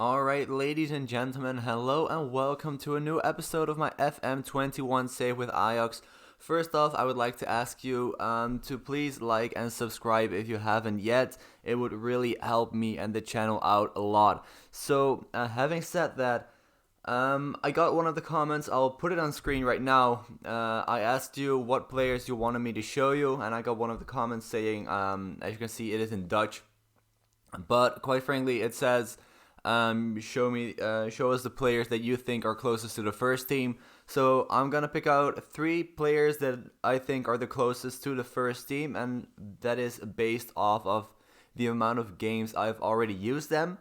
Alright, ladies and gentlemen, hello and welcome to a new episode of my FM21 Save with Ajax. First off, I would like to ask you to please like and subscribe if you haven't yet. It would really help me and the channel out a lot. So, having said that, I got one of the comments. I'll put it on screen right now. I asked you what players you wanted me to show you, and I got one of the comments saying, as you can see, it is in Dutch. But quite frankly, it says, show us the players that you think are closest to the first team. So I'm gonna pick out 3 players that I think are the closest to the first team, and that is based off of the amount of games I've already used them.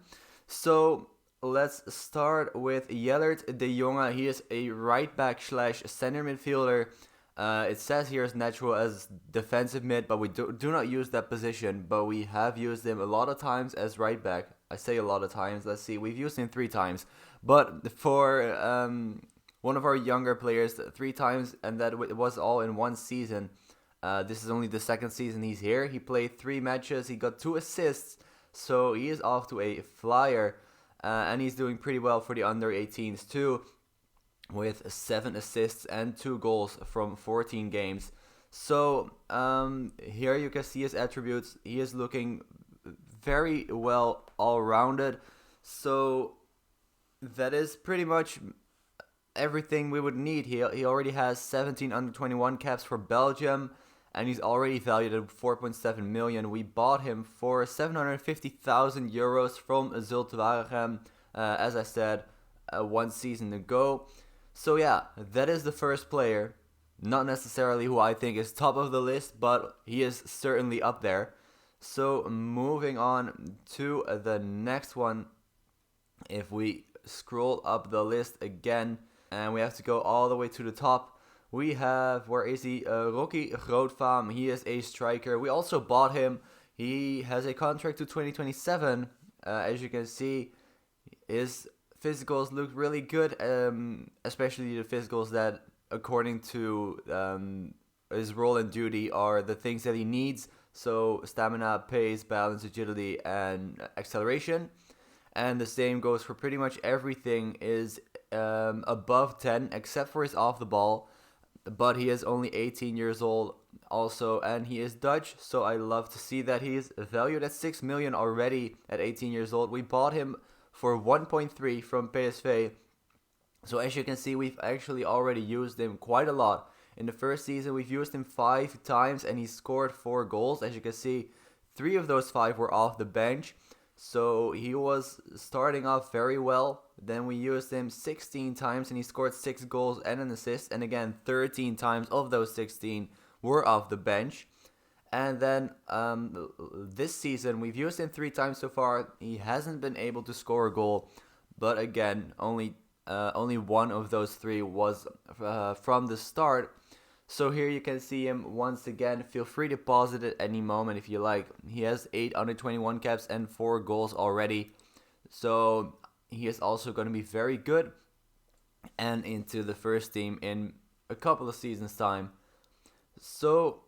So let's start with Jellert de Jonge. He is a right back slash center midfielder. It says here as natural as defensive mid, but we do not use that position, but we have used him a lot of times as right back. I say a lot of times. Let's see, we've used him 3 times, but for one of our younger players, 3 times, and that it was all in one season. This is only the second season he's here. He played 3 matches. He got 2 assists, so he is off to a flyer, and he's doing pretty well for the under 18s too, with 7 assists and 2 goals from 14 games. So here you can see his attributes. He is looking very well all-rounded. So that is pretty much everything we would need. He already has 17 under 21 caps for Belgium, and he's already valued at 4.7 million. We bought him for 750,000 euros from Zulte Waregem, as I said, 1 season ago. So yeah, that is the first player. Not necessarily who I think is top of the list, but he is certainly up there. So moving on to the next one, if we scroll up the list again, and we have to go all the way to the top, we have, where is he? Rocky Grootvaam. He is a striker. We also bought him. He has a contract to 2027. As you can see, his physicals look really good, especially the physicals that, according to his role and duty, are the things that he needs. So stamina, pace, balance, agility, and acceleration. And the same goes for pretty much everything is above 10, except for his off the ball. But he is only 18 years old also, and he is Dutch, so I love to see that. He is valued at 6 million already at 18 years old. We bought him for 1.3 from PSV. So as you can see, we've actually already used him quite a lot. In the first season, we've used him 5 times, and he scored 4 goals. As you can see, 3 of those 5 were off the bench. So he was starting off very well. Then we used him 16 times, and he scored 6 goals and an assist. And again, 13 times of those 16 were off the bench. And then this season, we've used him 3 times so far. He hasn't been able to score a goal. But again, only one of those 3 was from the start. So here you can see him once again. Feel free to pause it at any moment if you like. He has 8 under 21 caps and 4 goals already. So he is also going to be very good and into the first team in a couple of seasons time. So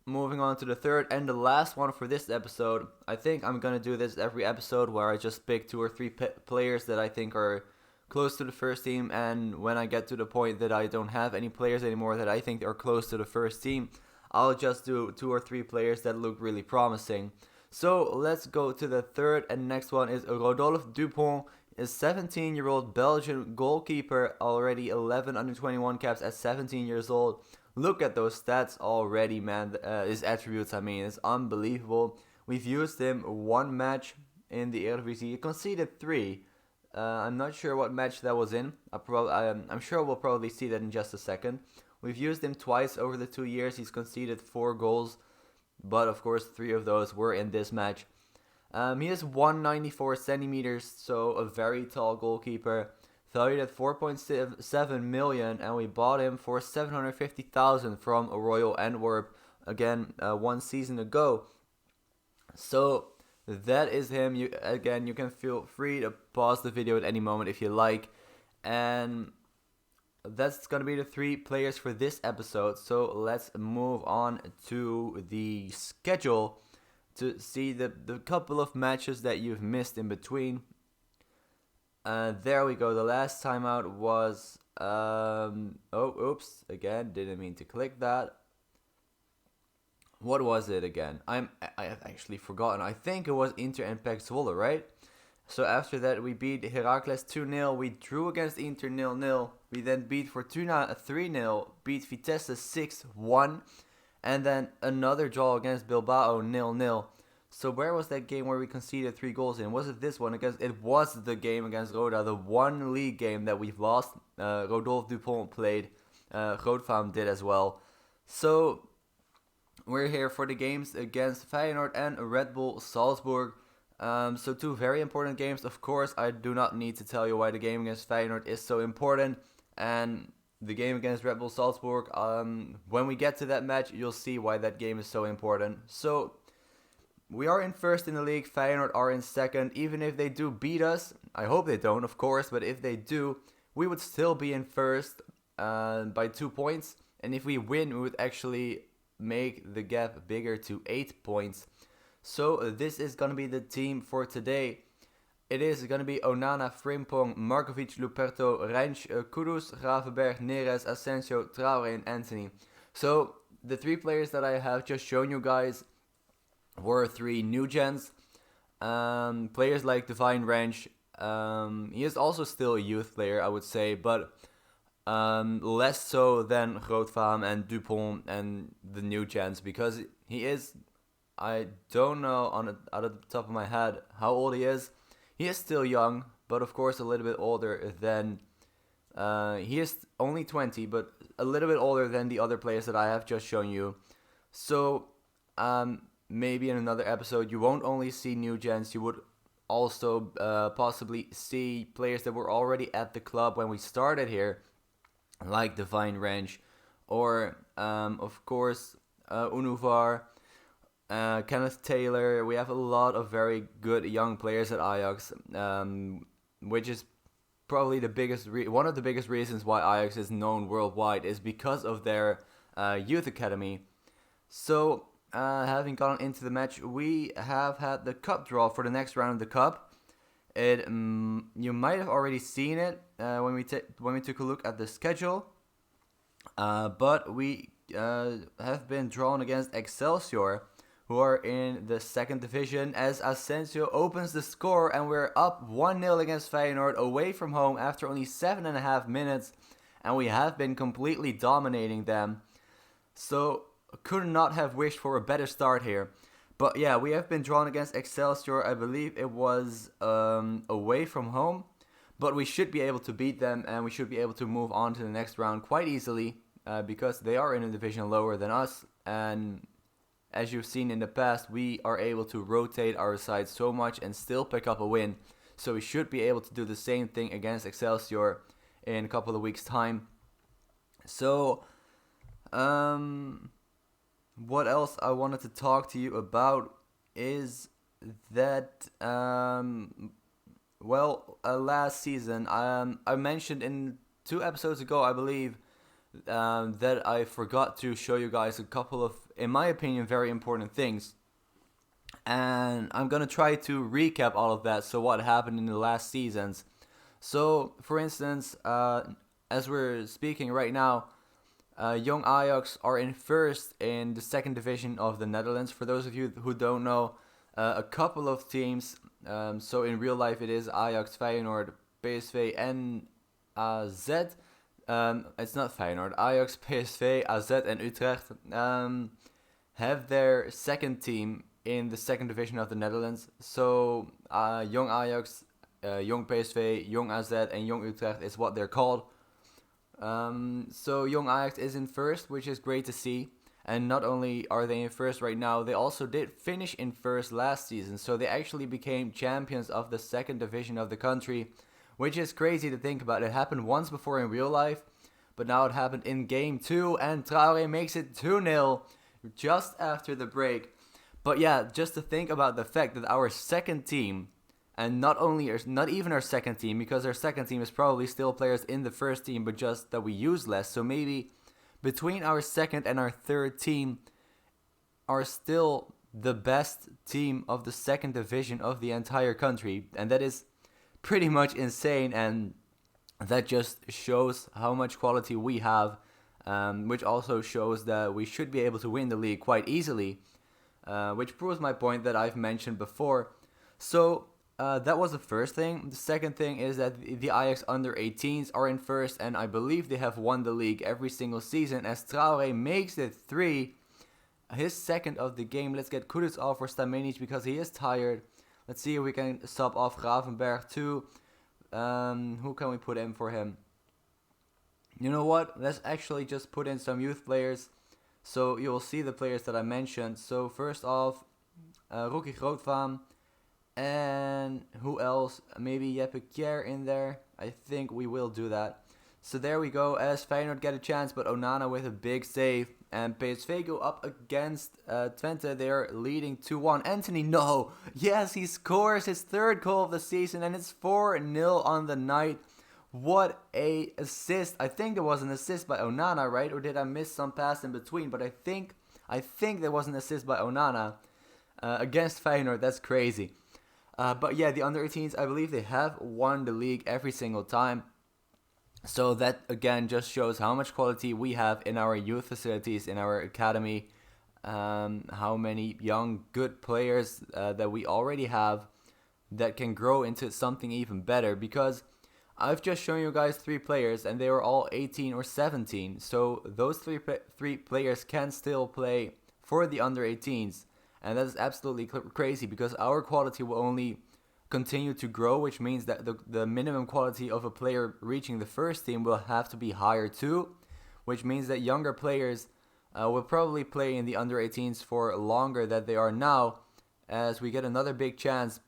moving on to the third and the last one for this episode. I think I'm going to do this every episode where I just pick 2 or 3 players that I think are close to the first team, and when I get to the point that I don't have any players anymore that I think are close to the first team, I'll just do 2 or 3 players that look really promising. So let's go to the third, and next one is Rodolphe Dupont, a 17-year-old Belgian goalkeeper, already 11 under 21 caps at 17 years old. Look at those stats already, man. His attributes, I mean, it's unbelievable. We've used him 1 match in the Eredivisie. He conceded 3. I'm not sure what match that was in. I'm sure we'll probably see that in just a second. We've used him twice over the 2 years. He's conceded 4 goals, but of course 3 of those were in this match. He is 194 centimeters, so a very tall goalkeeper. Valued at 4.7 million, and we bought him for 750,000 from Royal Antwerp, again, 1 season ago. So that is him. You can feel free to pause the video at any moment if you like. And that's going to be the 3 players for this episode. So let's move on to the schedule to see the couple of matches that you've missed in between. There we go. The last timeout was oops, again, didn't mean to click that. What was it again? I have actually forgotten. I think it was Inter and PEC Zwolle, right? So after that, we beat Heracles 2-0. We drew against Inter 0-0. We then beat Fortuna 3-0. Beat Vitesse 6-1. And then another draw against Bilbao 0-0. So where was that game where we conceded 3 goals in? Was it this one? It was the game against Roda, the one league game that we've lost. Rodolphe Dupont played. Grootvaam did as well. So we're here for the games against Feyenoord and Red Bull Salzburg. So 2 very important games. Of course, I do not need to tell you why the game against Feyenoord is so important. And the game against Red Bull Salzburg, when we get to that match, you'll see why that game is so important. So we are in first in the league. Feyenoord are in second. Even if they do beat us, I hope they don't, of course. But if they do, we would still be in first by 2 points. And if we win, we would actually make the gap bigger to 8 points. So this is going to be the team for today. It is going to be Onana, Frimpong, Markovic, Luperto, Reinsch, Kudus, Gravenberg, Neres, Asensio, Traore and Anthony. So the 3 players that I have just shown you guys were 3 new gens. Players like Divine Reinsch. He is also still a youth player, I would say, but less so than Grootvaam and Dupont and the new gens, because he is, I don't know out of the top of my head how old he is. He is still young, but of course a little bit older than, he is only 20, but a little bit older than the other players that I have just shown you. So maybe in another episode you won't only see new gens, you would also possibly see players that were already at the club when we started here, like Divine Range, or of course Unuvar, Kenneth Taylor. We have a lot of very good young players at Ajax, which is probably the biggest one of the biggest reasons why Ajax is known worldwide, is because of their youth academy. So having gone into the match, we have had the cup draw for the next round of the cup. It you might have already seen it when we took a look at the schedule, but we have been drawn against Excelsior, who are in the second division, as Asensio opens the score, and we're up 1-0 against Feyenoord away from home after only 7.5 minutes, and we have been completely dominating them. So could not have wished for a better start here. But yeah, we have been drawn against Excelsior. I believe it was away from home, but we should be able to beat them, and we should be able to move on to the next round quite easily, because they are in a division lower than us, and as you've seen in the past, we are able to rotate our side so much and still pick up a win. So we should be able to do the same thing against Excelsior in a couple of weeks' time. So, what else I wanted to talk to you about is that, last season, I mentioned in 2 episodes ago, I believe, that I forgot to show you guys a couple of, in my opinion, very important things. And I'm going to try to recap all of that, so what happened in the last seasons. So, for instance, as we're speaking right now, Young Ajax are in first in the second division of the Netherlands. For those of you who don't know, a couple of teams, so in real life it is Ajax, Feyenoord, PSV and AZ. It's not Feyenoord. Ajax, PSV, AZ and Utrecht have their second team in the second division of the Netherlands. So Young Ajax, Young PSV, Young AZ and Young Utrecht is what they're called. So Young Ajax is in first, which is great to see. And not only are they in first right now, they also did finish in first last season. So they actually became champions of the second division of the country, which is crazy to think about. It happened once before in real life, but now it happened in game 2, and Traore makes it 2-0 just after the break. But yeah, just to think about the fact that our second team, and not even our second team, because our second team is probably still players in the first team, but just that we use less. So maybe between our second and our third team are still the best team of the second division of the entire country, and that is pretty much insane, and that just shows how much quality we have, which also shows that we should be able to win the league quite easily, which proves my point that I've mentioned before. So that was the first thing. The second thing is that the Ajax under 18s are in first, and I believe they have won the league every single season, as Traoré makes it 3, his second of the game. Let's get Kudus off for Stamenic because he is tired. Let's see if we can sub off Gravenberg too. Who can we put in for him? You know what? Let's actually just put in some youth players. So you will see the players that I mentioned. So first off, Rocky Grootvam. And who else? Maybe Jeppe Kjær in there. I think we will do that. So there we go, as Feyenoord get a chance, but Onana with a big save. And PSV go up against Twente. They're leading 2-1. Anthony, no! Yes, he scores his third goal of the season, and it's 4-0 on the night. What a assist. I think there was an assist by Onana, right? Or did I miss some pass in between? But I think there was an assist by Onana against Feyenoord. That's crazy. But yeah, the under-18s, I believe they have won the league every single time. So that, again, just shows how much quality we have in our youth facilities, in our academy. How many young, good players that we already have that can grow into something even better. Because I've just shown you guys 3 players, and they were all 18 or 17. So those three players can still play for the under-18s. And that is absolutely crazy, because our quality will only continue to grow, which means that the minimum quality of a player reaching the first team will have to be higher too, which means that younger players will probably play in the under-18s for longer than they are now, as we get another big chance.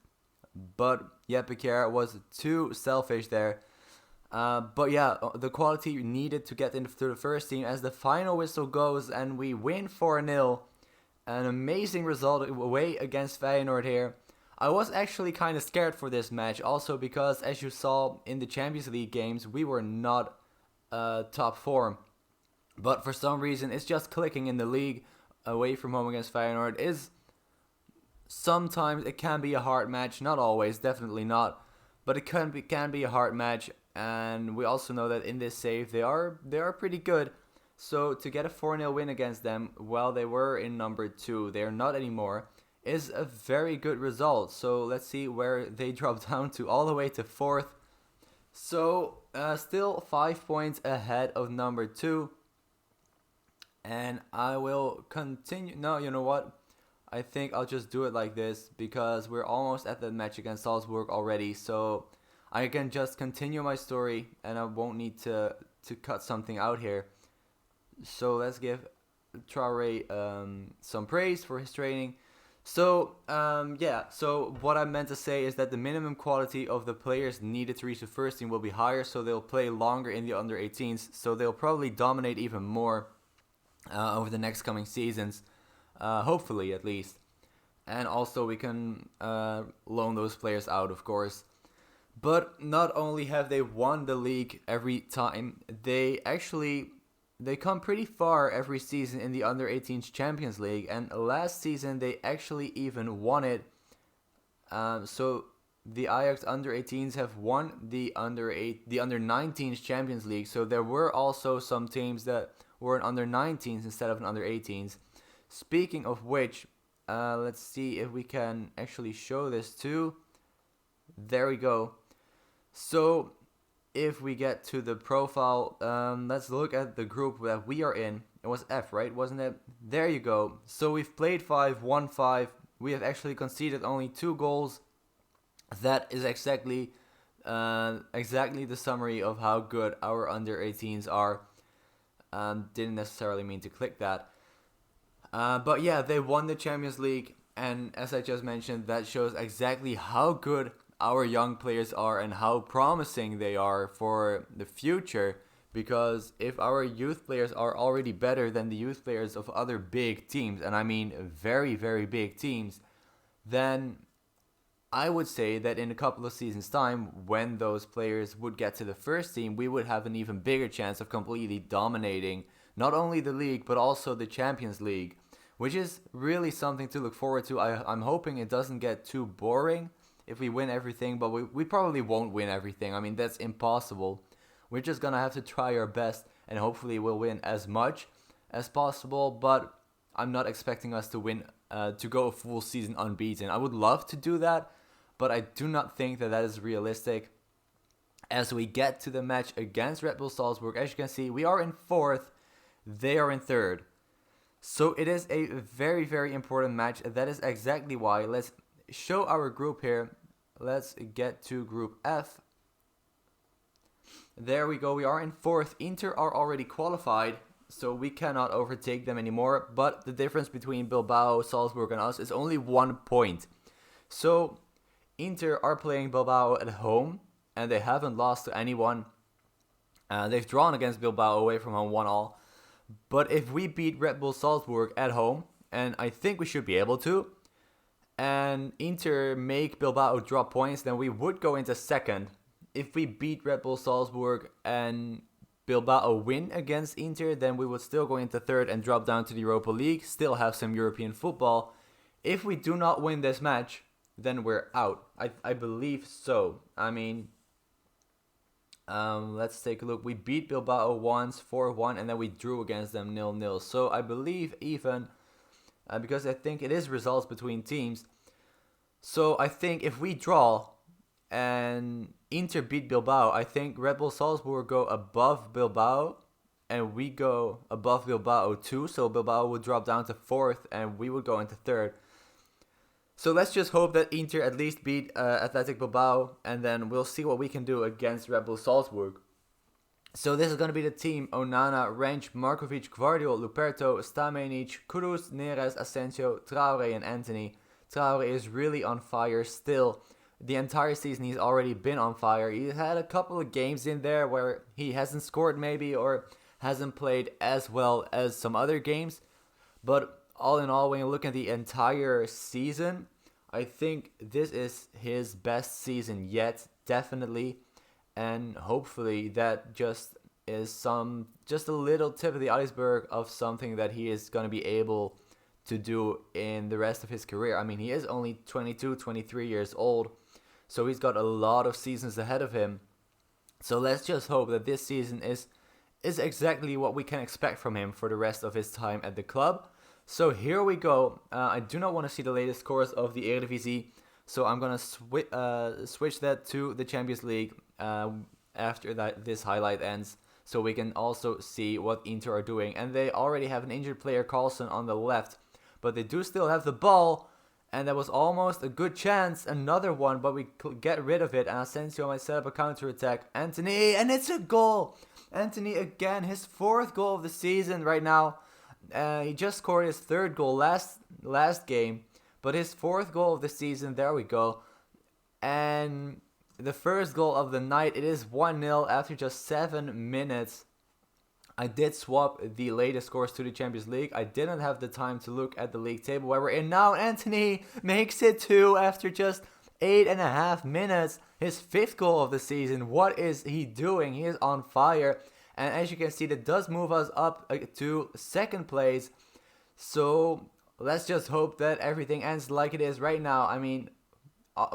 But Jeppe Kjær was too selfish there. But yeah, the quality needed to get into the first team, as the final whistle goes and we win 4-0. An amazing result away against Feyenoord here. I was actually kind of scared for this match, also because, as you saw in the Champions League games, we were not top form. But for some reason, it's just clicking in the league. Away from home against Feyenoord is sometimes it can be a hard match, not always, definitely not, but it can be a hard match. And we also know that in this save they are pretty good. So to get a 4-0 win against them while they were in number 2, they are not anymore, is a very good result. So let's see where they drop down to, all the way to 4th. So still 5 points ahead of number 2. And I will continue. No, you know what? I think I'll just do it like this, because we're almost at the match against Salzburg already. So I can just continue my story and I won't need to cut something out here. So let's give Traoré some praise for his training. So so what I meant to say is that the minimum quality of the players needed to reach the first team will be higher, so they'll play longer in the under-18s, so they'll probably dominate even more over the next coming seasons, hopefully at least. And also we can loan those players out, of course. But not only have they won the league every time, they come pretty far every season in the Under-18s Champions League, and last season they actually even won it. So the Ajax Under-18s have won the Under-19s Champions League. So there were also some teams that were an Under-19s instead of an Under-18s. Speaking of which, let's see if we can actually show this too. There we go. So if we get to the profile, let's look at the group that we are in. It was F, right? Wasn't it? There you go. So we've played 5, won 5. We have actually conceded only 2 goals. That is exactly the summary of how good our under-18s are. Didn't necessarily mean to click that. But yeah, they won the Champions League. And as I just mentioned, that shows exactly how good our young players are and how promising they are for the future. Because if our youth players are already better than the youth players of other big teams, and I mean very, very big teams, then I would say that in a couple of seasons' time, when those players would get to the first team, we would have an even bigger chance of completely dominating not only the league, but also the Champions League, which is really something to look forward to. I'm hoping it doesn't get too boring if we win everything, but we probably won't win everything. I mean, that's impossible. We're just going to have to try our best, and hopefully we'll win as much as possible, but I'm not expecting us to win, to go a full season unbeaten. I would love to do that, but I do not think that is realistic. As we get to the match against Red Bull Salzburg, as you can see, we are in 4th, they are in 3rd. So it is a very, very important match. That is exactly why. Let's show our group here. Let's get to Group F. There we go, we are in 4th. Inter are already qualified, so we cannot overtake them anymore. But the difference between Bilbao, Salzburg and us is only 1 point. So Inter are playing Bilbao at home, and they haven't lost to anyone. They've drawn against Bilbao away from home 1-1. But if we beat Red Bull Salzburg at home, and I think we should be able to, and Inter make Bilbao drop points, then we would go into 2nd. If we beat Red Bull Salzburg and Bilbao win against Inter, then we would still go into 3rd and drop down to the Europa League, still have some European football. If we do not win this match, then we're out. I believe so. I mean, let's take a look. We beat Bilbao once, 4-1, and then we drew against them 0-0. So I believe even, because I think it is results between teams. So I think if we draw and Inter beat Bilbao, I think Red Bull Salzburg go above Bilbao, and we go above Bilbao too. So Bilbao would drop down to 4th, and we would go into 3rd. So let's just hope that Inter at least beat Athletic Bilbao, and then we'll see what we can do against Red Bull Salzburg. So this is going to be the team: Onana, Rensch, Markovic, Gvardiol, Luperto, Stamenic, Cruz, Neres, Asensio, Traore and Anthony. Traore is really on fire still. The entire season he's already been on fire. He had a couple of games in there where he hasn't scored maybe, or hasn't played as well as some other games. But all in all, when you look at the entire season, I think this is his best season yet, definitely. And hopefully that just is just a little tip of the iceberg of something that he is going to be able to do in the rest of his career. I mean, he is only 22, 23 years old, so he's got a lot of seasons ahead of him. So let's just hope that this season is exactly what we can expect from him for the rest of his time at the club. So here we go. I do not want to see the latest scores of the Eredivisie, so I'm going to switch that to the Champions League after this highlight ends, so we can also see what Inter are doing. And they already have an injured player, Carlson, on the left, but they do still have the ball, and that was almost a good chance, another one, but we could get rid of it, and Asensio might set up a counter-attack. Anthony, and it's a goal! Anthony again, his 4th goal of the season right now. He just scored his 3rd goal last game, but his 4th goal of the season, there we go. And the first goal of the night, it is 1-0 after just 7 minutes. I did swap the latest scores to the Champions League. I didn't have the time to look at the league table where we're in now. Anthony makes it 2 after just 8.5 minutes. His 5th goal of the season. What is he doing? He is on fire. And as you can see, that does move us up to 2nd place. So let's just hope that everything ends like it is right now. I mean,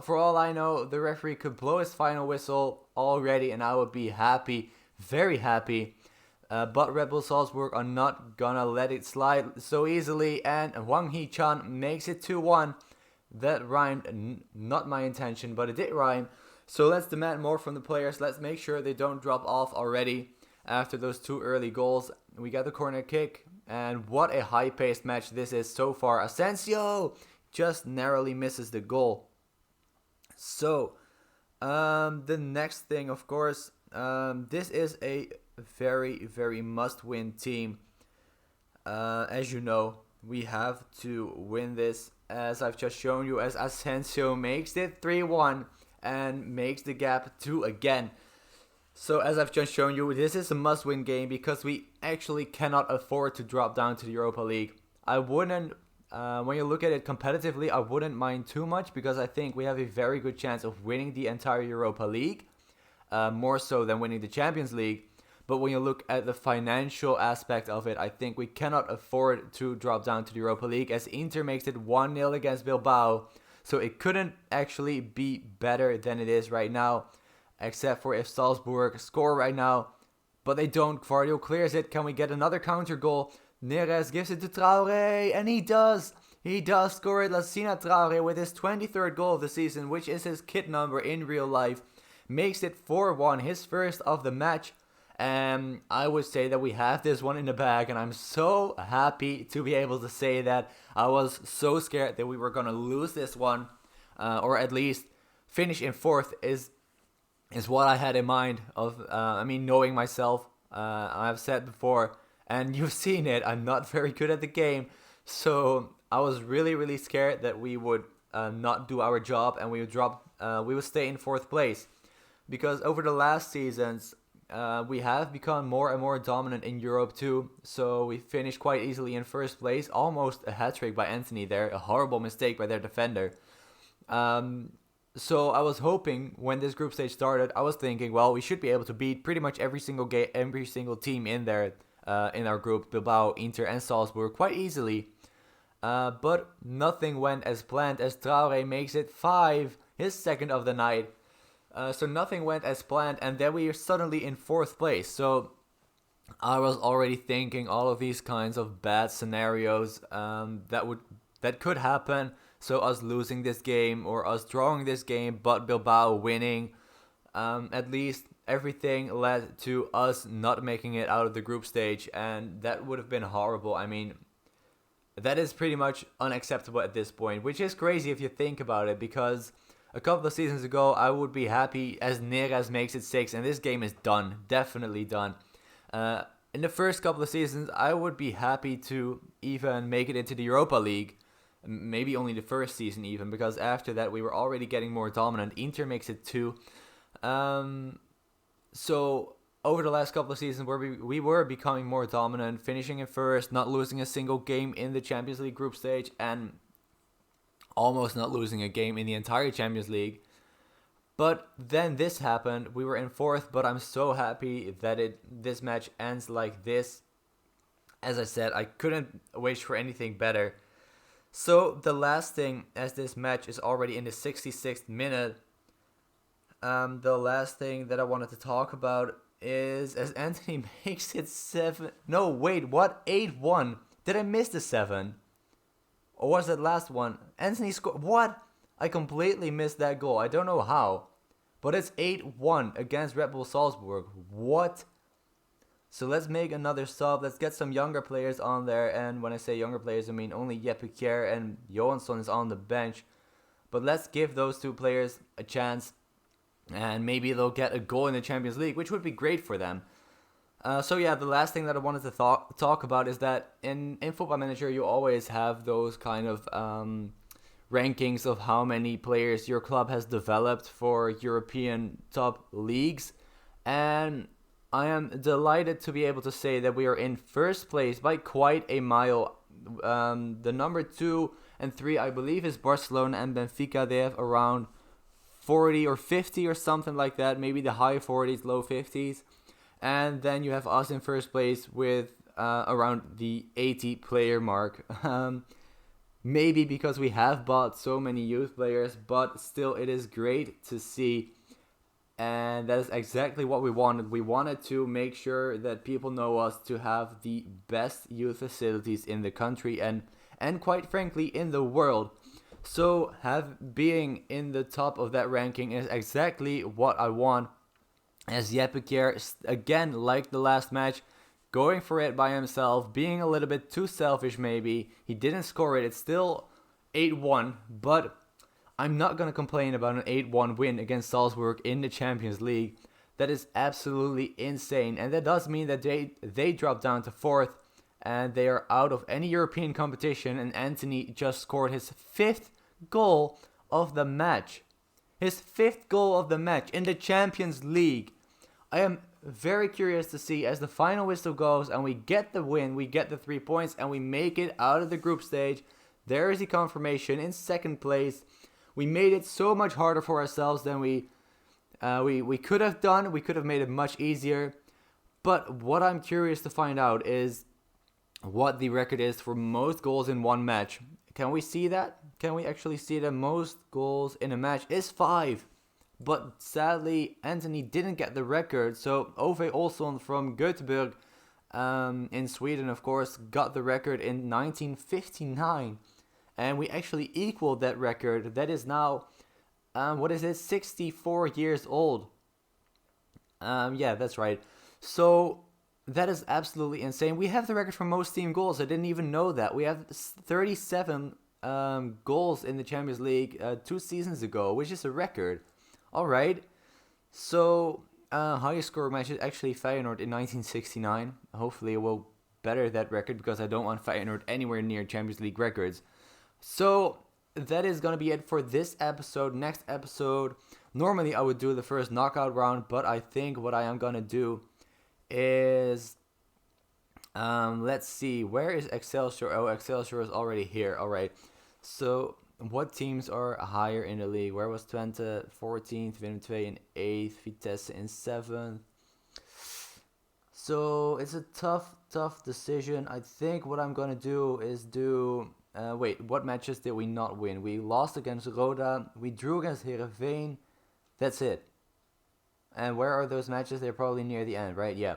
for all I know, the referee could blow his final whistle already, and I would be happy, very happy. But Red Bull Salzburg are not gonna let it slide so easily, and Wang Hee-chan makes it 2-1. That rhymed, not my intention, but it did rhyme. So let's demand more from the players. Let's make sure they don't drop off already after those 2 early goals. We got the corner kick, and what a high-paced match this is so far. Asensio just narrowly misses the goal. So, the next thing, of course, this is a very, very must-win team. As you know, we have to win this, as I've just shown you, as Asensio makes it 3-1 and makes the gap 2 again. So as I've just shown you, this is a must-win game because we actually cannot afford to drop down to the Europa League. I wouldn't, when you look at it competitively, I wouldn't mind too much because I think we have a very good chance of winning the entire Europa League, more so than winning the Champions League. But when you look at the financial aspect of it, I think we cannot afford to drop down to the Europa League, as Inter makes it 1-0 against Bilbao. So it couldn't actually be better than it is right now, except for if Salzburg score right now. But they don't. Gvardiol clears it. Can we get another counter goal? Neres gives it to Traoré, and he does. He does score it. Lassina Traoré with his 23rd goal of the season, which is his kit number in real life, makes it 4-1, his first of the match. And I would say that we have this one in the bag, and I'm so happy to be able to say that. I was so scared that we were going to lose this one, or at least finish in 4th is what I had in mind of, knowing myself. I've said before, and you've seen it, I'm not very good at the game. So I was really, really scared that we would not do our job and we would stay in 4th place. Because over the last seasons, we have become more and more dominant in Europe too. So we finished quite easily in 1st place, almost a hat-trick by Anthony there, a horrible mistake by their defender. So I was hoping when this group stage started, I was thinking, well, we should be able to beat pretty much every single team in there, in our group, Bilbao, Inter and Salzburg, quite easily. But nothing went as planned as Traoré makes it 5, his 2nd of the night. So nothing went as planned, and then we are suddenly in 4th place. So I was already thinking all of these kinds of bad scenarios that could happen. So us losing this game or us drawing this game, but Bilbao winning. At least everything led to us not making it out of the group stage, and that would have been horrible. I mean, that is pretty much unacceptable at this point, which is crazy if you think about it, because a couple of seasons ago I would be happy as Neres makes it 6 and this game is done, definitely done. In the first couple of seasons I would be happy to even make it into the Europa League, maybe only the first season even, because after that we were already getting more dominant. Inter makes it 2. So over the last couple of seasons where we were becoming more dominant, finishing in 1st, not losing a single game in the Champions League group stage, and almost not losing a game in the entire Champions League. But then this happened. We were in 4th, but I'm so happy that this match ends like this. As I said, I couldn't wish for anything better. So the last thing, as this match is already in the 66th minute, the last thing that I wanted to talk about is as Anthony makes it 7. No, wait, what? 8-1. Did I miss the 7? Or was that last one? Anthony scored. What? I completely missed that goal. I don't know how. But it's 8-1 against Red Bull Salzburg. What? So let's make another sub. Let's get some younger players on there. And when I say younger players, I mean only Jeppe Kjær and Johansson is on the bench. But let's give those 2 players a chance. And maybe they'll get a goal in the Champions League, which would be great for them. So yeah, the last thing that I wanted to talk about is that in Football Manager, you always have those kind of rankings of how many players your club has developed for European top leagues. And I am delighted to be able to say that we are in 1st place by quite a mile. The number 2 and 3, I believe, is Barcelona and Benfica. They have around 40 or 50 or something like that. Maybe the high 40s, low 50s. And then you have us in 1st place with around the 80 player mark. Maybe because we have bought so many youth players, but still it is great to see. And that is exactly what we wanted. We wanted to make sure that people know us to have the best youth facilities in the country and quite frankly in the world. So being in the top of that ranking is exactly what I want. As Jeppe Kjær, again, like the last match, going for it by himself, being a little bit too selfish maybe. He didn't score it. It's still 8-1, but I'm not going to complain about an 8-1 win against Salzburg in the Champions League. That is absolutely insane. And that does mean that they drop down to 4th and they are out of any European competition. And Anthony just scored his 5th goal of the match. His 5th goal of the match in the Champions League. I am very curious to see as the final whistle goes and we get the win, we get the 3 points and we make it out of the group stage. There is the confirmation in 2nd place. We made it so much harder for ourselves than we could have done. We could have made it much easier. But what I'm curious to find out is what the record is for most goals in one match. Can we see that? can we actually see the most goals in a match is 5. But sadly, Anthony didn't get the record. So Ove Olsson from Göteborg in Sweden, of course, got the record in 1959. And we actually equaled that record. That is now, 64 years old. Yeah, that's right. So that is absolutely insane. We have the record for most team goals. I didn't even know that. We have 37 goals in the Champions League 2 seasons ago, which is a record. All right. So highest score match is actually Feyenoord in 1969. Hopefully it will better that record because I don't want Feyenoord anywhere near Champions League records. So that is going to be it for this episode. Next episode, normally I would do the first knockout round, but I think what I am going to do is, let's see, where is Excelsior? Oh, Excelsior is already here. All right. So what teams are higher in the league? Where was Twente 14th, Willem II in 8th, Vitesse in 7th? So it's a tough decision. I think what I'm going to do is what matches did we not win? We lost against Roda. We drew against Heerenveen. That's it. And where are those matches? They're probably near the end, right? Yeah.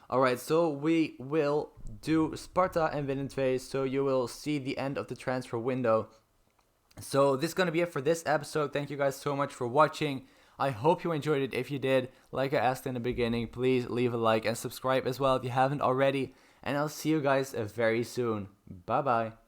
Alright, so we will do Sparta and Willem II. So you will see the end of the transfer window. So this is going to be it for this episode. Thank you guys so much for watching. I hope you enjoyed it. If you did, like I asked in the beginning, please leave a like and subscribe as well if you haven't already. And I'll see you guys very soon. Bye bye.